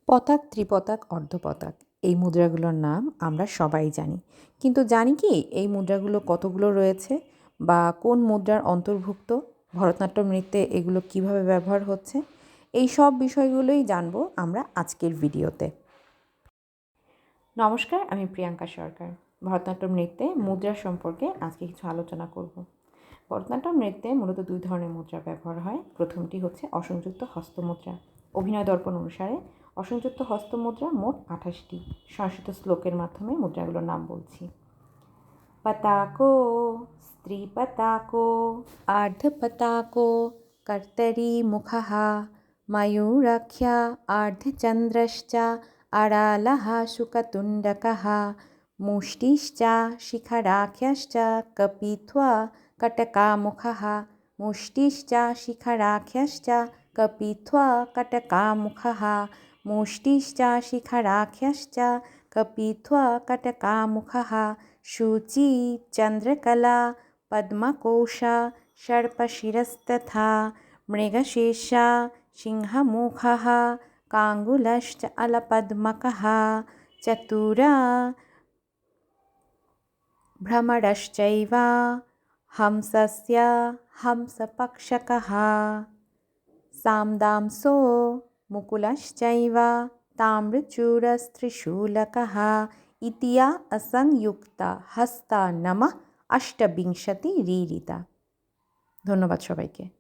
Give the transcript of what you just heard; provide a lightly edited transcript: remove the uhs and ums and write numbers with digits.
পতাক, ত্রিপতাক, অর্ধপতাক এই মুদ্রাগুলোর নাম আমরা সবাই জানি। কিন্তু জানি কি এই মুদ্রাগুলো কতগুলো রয়েছে বা কোন মুদ্রার অন্তর্ভুক্ত, ভরতনাট্যম নৃত্যে এগুলো কিভাবে ব্যবহার হচ্ছে, এই সব বিষয়গুলোই জানবো আমরা আজকের ভিডিওতে। নমস্কার, আমি প্রিয়াঙ্কা সরকার। ভরতনাট্যম নৃত্যে মুদ্রা সম্পর্কে আজকে কিছু আলোচনা করব। ভরতনাট্যম নৃত্যে মূলত দুই ধরনের মুদ্রা ব্যবহার হয়। প্রথমটি হচ্ছে অসংযুক্ত হস্তমুদ্রা। অভিনয় দর্পণ অনুসারে অসংযুক্ত হস্তমুদ্রা মোট 28টি। সংস্কৃত শ্লোকের মাধ্যমে মুদ্রাগুলোর নাম বলছি। पताको स्त्रीपताको आर्धपताको कर्तरी मुखः मयूराख्या आर्धचन्द्रश्च अरालः शुकतुण्डकः मुष्टिश्च शिखराख्यश्च कपित्वा कटकामुखः मुष्टिश्च शिखराख्यश्च कपित्वा कटकामुखः मुष्टिश्च शिखराख्यश्च कपित्वा कटकामुखः शुचि चन्द्रकला पद्मकोशा सर्पशिरस्तथा मृगशीर्षा सिंहमुखः काङ्गुलश्च अलपद्मकः चतुरा भ्रमरश्चैव हंसस्य हंसपक्षकः साम्दांसो मुकुलश्चैव ताम्रचूरस्त्रिशूलकः इतिया असंयुक्ता हस्ता नमः 28 रीरिता। ধন্যবাদ সবাইকে।